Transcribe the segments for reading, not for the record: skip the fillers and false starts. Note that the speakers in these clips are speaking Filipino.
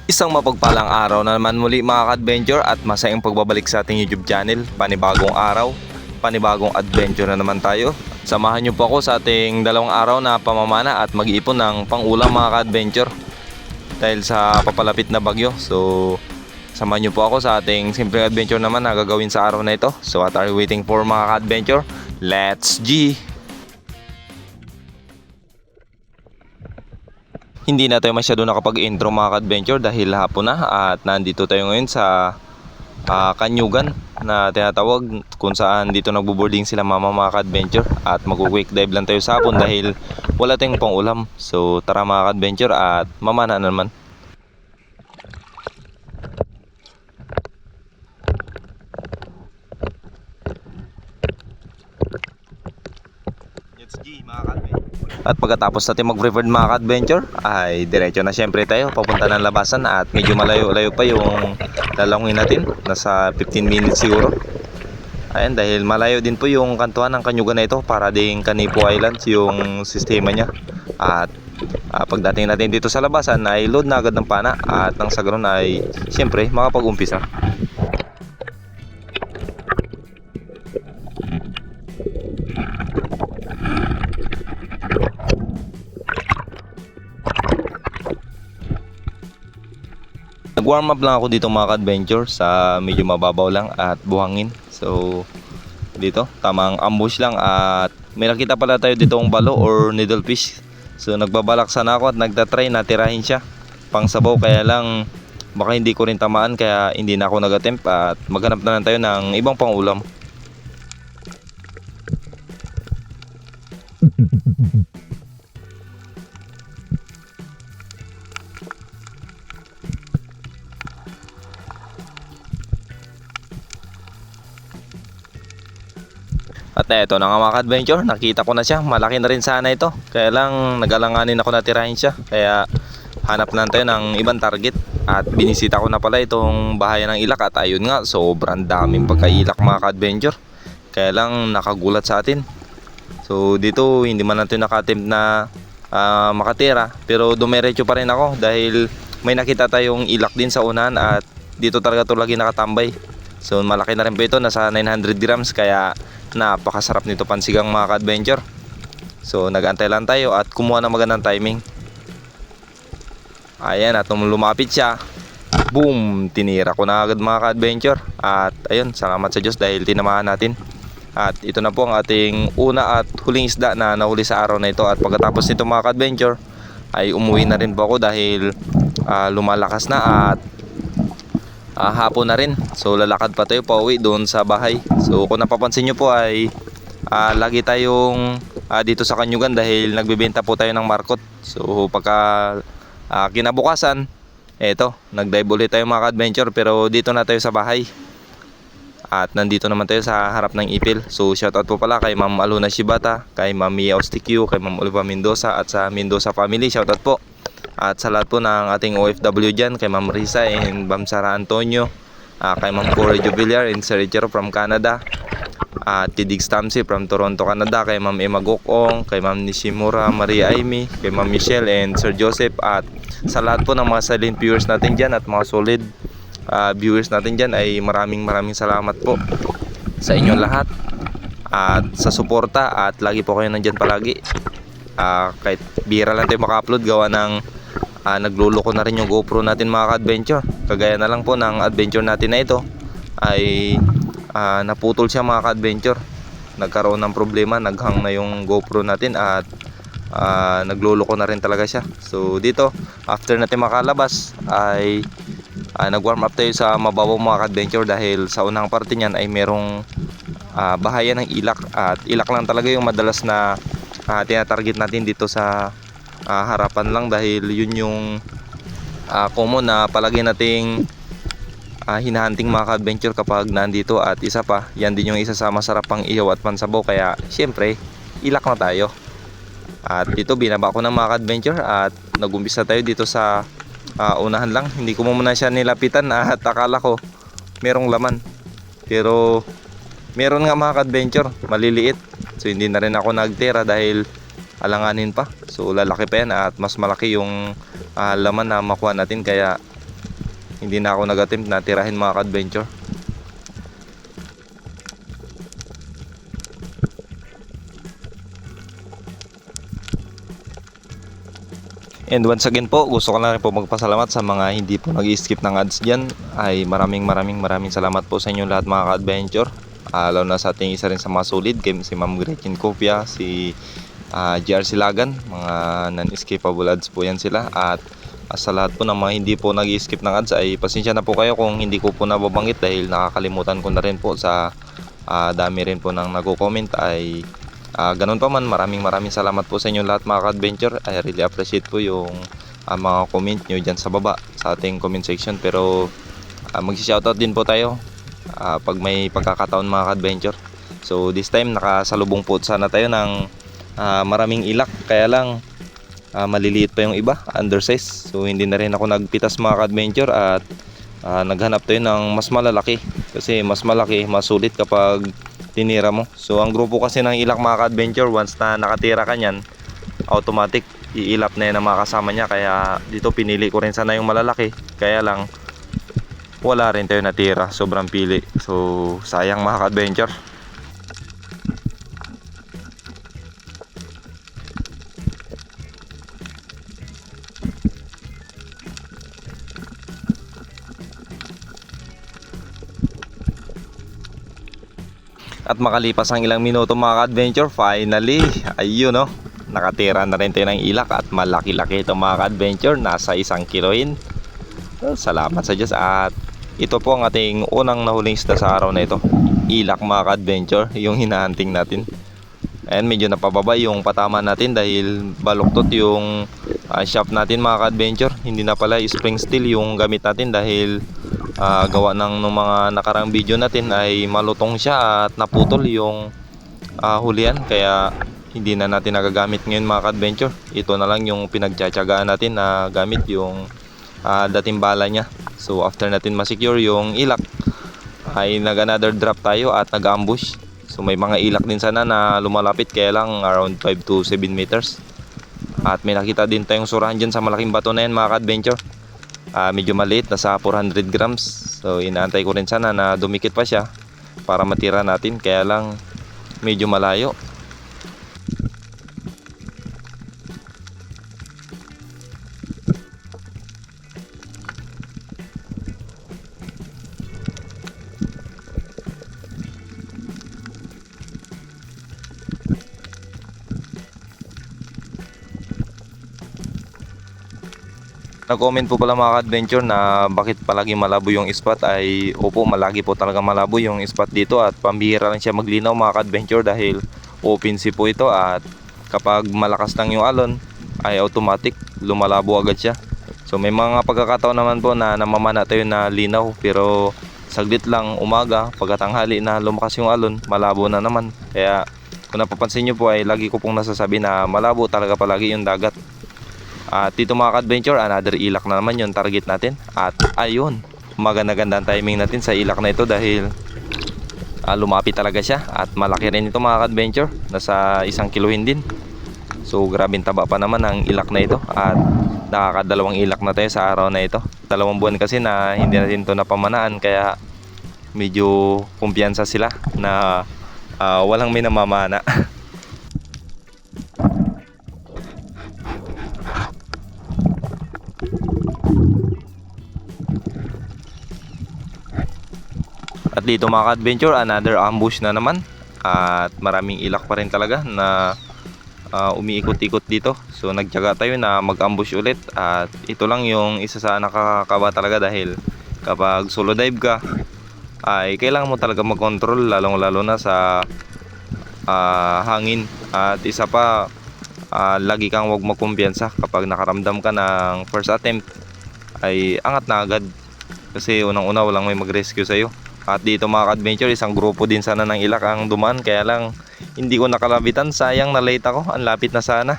Isang mapagpalang araw na naman muli mga ka-adventure at masayang pagbabalik sa ating YouTube channel. Panibagong araw, panibagong adventure na naman tayo. Samahan niyo po ako sa ating dalawang araw na pamamana at mag-iipon ng pang-ulam mga ka-adventure. Dahil sa papalapit na bagyo, so samahan niyo po ako sa ating simpleng adventure naman na gagawin sa araw na ito. So what are you waiting for mga ka-adventure? Let's G! Hindi na tayo masyado nakapag-intro mga ka-adventure dahil hapon na at nandito tayo ngayon sa Kanyugan na tinatawag kung saan dito nagbo-boarding sila mama mga ka-adventure at mag-quick dive lang tayo sa hapon dahil wala tayong pang ulam. So tara mga ka-adventure at mamana na naman. Let's G mga ka-adventure. At pagkatapos natin mag-preferred mga ka-adventure ay diretso na syempre tayo papunta ng labasan at medyo malayo-layo pa yung lalangin natin, nasa 15 minutes siguro. Ayan, dahil malayo din po yung kantuan ng Kanyugan na ito, para ding Kanipo Islands yung sistema niya. At pagdating natin dito sa labasan ay load na agad ng pana at nang sa ganoon ay syempre makapag-umpisa. Nag-warm up lang ako dito mga ka-adventure sa medyo mababaw lang at buhangin. So dito tamang ambush lang at may nakita pala tayo dito ng balo or needlefish. So nagbabalak sana ako at nagtatry na tirahin siya pang sabaw, kaya lang baka hindi ko rin tamaan kaya hindi na ako nag-attempt at maghanap na lang tayo ng ibang pang-ulam. At eto na nga mga ka-adventure, nakita ko na siya. Malaki na rin sana ito, kaya lang nagalanganin ako na tirahin siya, kaya hanap na tayo ng ibang target. At binisita ko na pala itong bahayan ng ilak at ayun nga, sobrang daming pagkailak mga ka-adventure, kaya lang nakagulat sa atin. So dito hindi man natin naka-attempt na makatira, pero dumiretso pa rin ako dahil may nakita tayong ilak din sa unahan at dito talaga ito lagi nakatambay. So malaki na rin po ito, nasa 900 grams, kaya napakasarap nito pansigang mga ka-adventure. So nag-antay lang tayo at kumuha ng magandang timing. Ayan, at nung lumapit siya, boom, tinira ko na agad mga ka-adventure. At ayun, salamat sa Diyos dahil tinamahan natin. At ito na po ang ating una at huling isda na nahuli sa araw na ito. At pagkatapos nito mga ka-adventure ay umuwi na rin po ako dahil lumalakas na at hapon na rin. So lalakad pa tayo pauwi doon sa bahay. So kung napapansin nyo po ay lagi tayong dito sa Kanyugan dahil nagbebenta po tayo ng markot. So pagka kinabukasan, eto, nag-dive ulit tayo mga ka-adventure, pero dito na tayo sa bahay. At nandito naman tayo sa harap ng ipil. So shoutout po pala kay Ma'am Aluna Shibata, kay Ma'am Mia Ostikyu, kay Ma'am Oliva Mendoza at sa Mendoza family, shoutout po. At sa lahat po ng ating OFW dyan, kay Ma'am Risa and Ma'am Sara Antonio, kay Ma'am Corey Jubiliar and Sir Richero from Canada, at Tidig Stamsi from Toronto, Canada, kay Ma'am Emma Gokong, kay Ma'am Nishimura Maria Aimee, kay Ma'am Michelle and Sir Joseph, at sa lahat po ng mga silent viewers natin dyan at mga solid viewers natin dyan ay maraming salamat po sa inyong lahat at sa suporta, at lagi po kayo nandyan palagi. Kahit bira lang tayo maka-upload gawa ng nagluloko na rin yung GoPro natin mga ka-adventure. Kagaya na lang po ng adventure natin na ito ay naputol siya mga ka-adventure. Nagkaroon ng problema, naghang na yung GoPro natin at nagluloko na rin talaga siya. So dito, after natin makalabas ay nag-warm up tayo sa mababaw mga ka-adventure dahil sa unang parte niyan ay merong bahayan ng ilak, at ilak lang talaga yung madalas na tinatarget natin dito sa harapan lang dahil yun yung common na palagi nating hinahunting mga ka-adventure kapag nandito. At isa pa, yan din yung isa sa masarap pang ihaw at pansabaw, kaya syempre ilak na tayo. At dito binaba ko ng mga ka-adventure at nag-umpisa tayo dito sa unahan lang. Hindi ko muna siya nilapitan at akala ko merong laman, pero meron nga mga ka-adventure, maliliit. So hindi na rin ako nagtira dahil alanganin pa. So lalaki pa yan at mas malaki yung laman na makuha natin, kaya hindi na ako nag-attempt na tirahin mga ka-adventure. And once again po, gusto ko lang rin po magpasalamat sa mga hindi po nag-skip ng ads dyan. Ay maraming salamat po sa inyo lahat mga ka-adventure. Lalo na sa ating isa rin sa mga solid game, si Ma'am Gretchen Copia, si GR Silagan. Mga non-skippable ads po yan sila. At sa lahat po ng mga hindi po nag-skip ng ads ay pasensya na po kayo kung hindi ko po nababanggit dahil nakakalimutan ko na rin po sa dami rin po ng nagko-comment ay ganun pa man, maraming salamat po sa inyo lahat mga ka-adventure. I really appreciate po yung mga comment nyo dyan sa baba sa ating comment section. Pero mag-shoutout din po tayo pag may pagkakataon mga ka-adventure. So this time nakasalubong po sana tayo ng maraming ilak, kaya lang maliliit pa yung iba, undersize. So hindi na rin ako nagpitas mga ka-adventure at naghanap tayo ng mas malalaki, kasi mas malaki, mas sulit kapag tinira mo. So ang grupo kasi ng ilak mga ka-adventure, once na nakatira ka nyan, automatic iilap na yan ang mga kasama niya. Kaya dito pinili ko rin sana yung malalaki, kaya lang wala rin tayo natira, sobrang pili. So sayang mga ka-adventure. At makalipas ang ilang minuto mga ka-adventure, finally, ayun no, nakatira na rin tayo ng ilak at malaki-laki ito mga ka-adventure, nasa 1 kiloin. Salamat sa Diyos. At ito po ang ating unang nahuling isda sa araw na ito, ilak mga ka-adventure, yung hinahunting natin. And medyo napababa yung patama natin dahil baluktot yung shaft natin mga ka-adventure. Hindi na pala spring steel yung gamit natin dahil gawa ng mga nakarang video natin ay malutong siya at naputol yung hulihan, kaya hindi na natin nagagamit ngayon mga ka-adventure. Ito na lang yung pinagtsatsagaan natin na gamit yung dating bala nya. So after natin masecure yung ilak ay nag-another drop tayo at nag-ambush. So may mga ilak din sana na lumalapit, kaya lang around 5 to 7 meters. At may nakita din tayong surahan dyan sa malaking bato na yan mga ka-adventure. Medyo maliit, nasa 400 grams. So inaantay ko rin sana na dumikit pa siya para matira natin, kaya lang medyo malayo. Nag-comment po pala mga ka-adventure na bakit palagi malabo yung spot. Ay opo, malagi po talaga malabo yung spot dito at pambihira lang siya maglinaw mga ka-adventure dahil open sea po ito. At kapag malakas lang yung alon ay automatic lumalabo agad siya. So may mga pagkakataon naman po na namamana tayo na linaw, pero saglit lang, umaga pagkatanghali na lumakas yung alon, malabo na naman. Kaya kung napapansin nyo po ay lagi ko pong nasasabi na malabo talaga palagi yung dagat. At dito mga ka-adventure, another ilak na naman yung target natin. At ayun, maganda-ganda ang timing natin sa ilak na ito dahil lumapit talaga siya. At malaki rin ito mga ka-adventure, nasa 1 kilohin din. So grabing taba pa naman ang ilak na ito. At nakakadalawang ilak na tayo sa araw na ito. 2 buwan kasi na hindi natin ito napamanaan, kaya medyo kumpiyansa sila na walang may namamana. At dito mga ka-adventure, another ambush na naman. At maraming ilak pa rin talaga na umiikot-ikot dito. So nagtiyaga tayo na mag-ambush ulit. At ito lang yung isa sa nakakakaba talaga dahil kapag solo dive ka ay kailangan mo talaga mag-control, lalong-lalo na sa hangin. At isa pa, lagi kang huwag magkumpiyansa. Kapag nakaramdam ka ng first attempt ay angat na agad, kasi unang-una walang may mag-rescue sa'yo. At dito mga ka-adventure, isang grupo din sana ng ilak ang dumaan, kaya lang hindi ko nakalabitan. Sayang, na late ako, ang lapit na sana.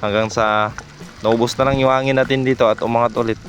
Hanggang sa naubos na lang yung hangin natin dito at umangat ulit.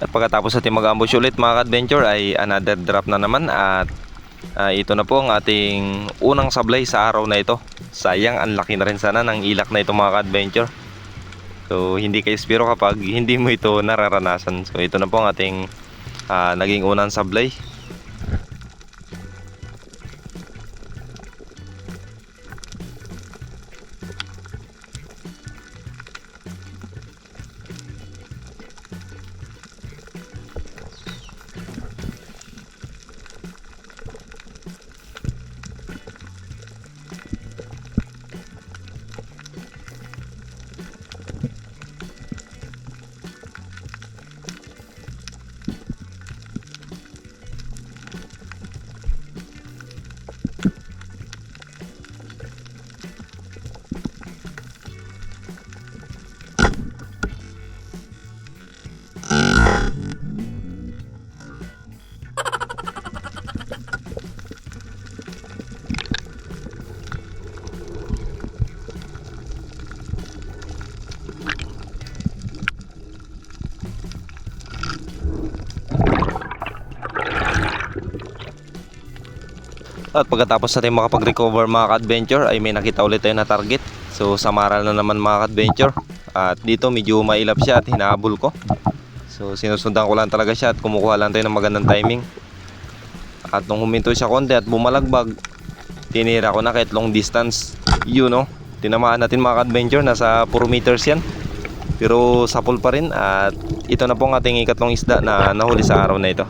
At pagkatapos natin mag-ambush ulit mga ka-adventure ay another drop na naman. At ito na po ang ating unang sablay sa araw na ito. Sayang, ang laki na rin sana ng ilak na ito mga ka-adventure. So hindi kayo spiro kapag hindi mo ito nararanasan. So ito na po ang ating naging unang sablay. At pagkatapos natin makapag-recover mga ka-adventure ay may nakita ulit tayo na target. So samaral na naman mga ka-adventure. At dito medyo mailap siya at hinahabol ko. So sinusundan ko lang talaga siya at kumukuha lang tayo ng magandang timing. At nung huminto siya konti at bumalagbag, tinira ko na kahit long distance. Yun no, tinamaan natin mga ka-adventure, nasa 4 meters yan. Pero sapul pa rin at ito na po ang ating ikatlong isda na nahuli sa araw na ito.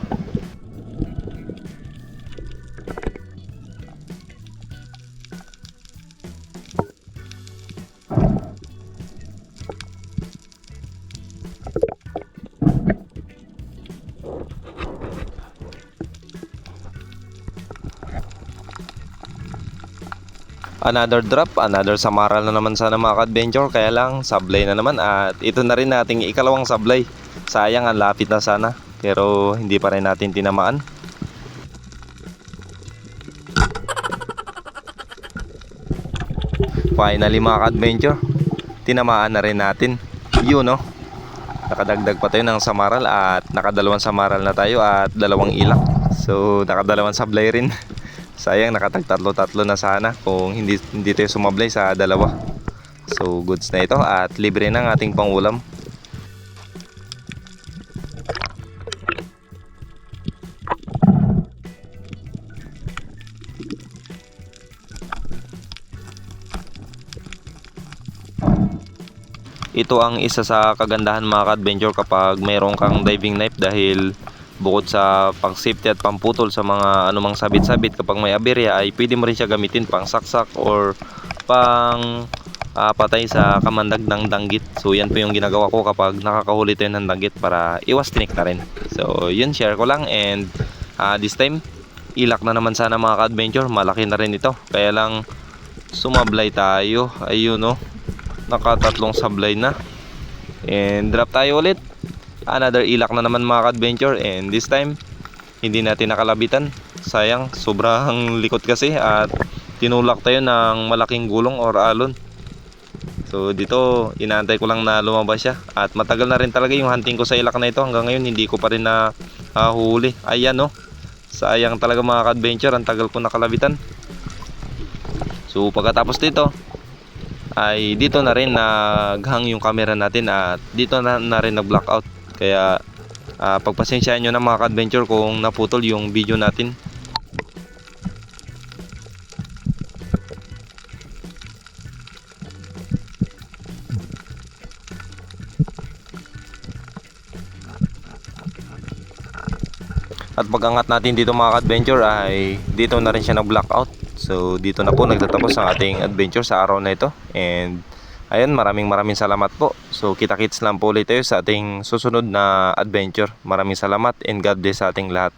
Another drop, another samaral na naman sana mga ka-adventure. Kaya lang sablay na naman at ito na rin nating ikalawang sablay. Sayang, ang lapit na sana pero hindi pa rin natin tinamaan. Finally mga ka-adventure, tinamaan na rin natin. Yun no, nakadagdag pa tayo ng samaral at nakadalawang samaral na tayo at dalawang ilak. So nakadalawang sablay rin. Sayang, nakatagtatlo-tatlo na sana kung hindi tayo sumablay sa dalawa. So goods na ito at libre na ang ating pangulam. Ito ang isa sa kagandahan mga ka-adventure kapag mayroon kang diving knife, dahil bukod sa pang safety at pamputol sa mga anumang sabit-sabit kapag may aberya ay pwede mo rin siya gamitin pang saksak or pang patay sa kamandag ng danggit. So yan po yung ginagawa ko kapag nakakahuli tayo ng danggit para iwas tinik na rin. So yun, share ko lang. And this time ilak na naman sana mga ka-adventure, malaki na rin ito. Kaya lang sumablay tayo. Ayun no, nakatatlong sablay na. And drop tayo ulit. Another ilak na naman mga ka-adventure, and this time hindi natin nakalabitan. Sayang, sobrang likot kasi at tinulak tayo ng malaking gulong or alon. So dito inaantay ko lang na lumabas siya at matagal na rin talaga yung hunting ko sa ilak na ito. Hanggang ngayon hindi ko pa rin na huli. Ayan no, sayang talaga mga ka-adventure, ang tagal ko nakalabitan. So pagkatapos dito ay dito na rin naghang yung camera natin at dito na rin nag-blackout. Kaya pagpasensyaan nyo na mga ka-adventure kung naputol yung video natin. At pag-angat natin dito mga ka-adventure ay dito na rin siya nag-blackout. So dito na po nagtatapos ang ating adventure sa araw na ito. And Ayun, maraming salamat po. So kita-kits lang po ulit tayo sa ating susunod na adventure. Maraming salamat and God bless sa ating lahat.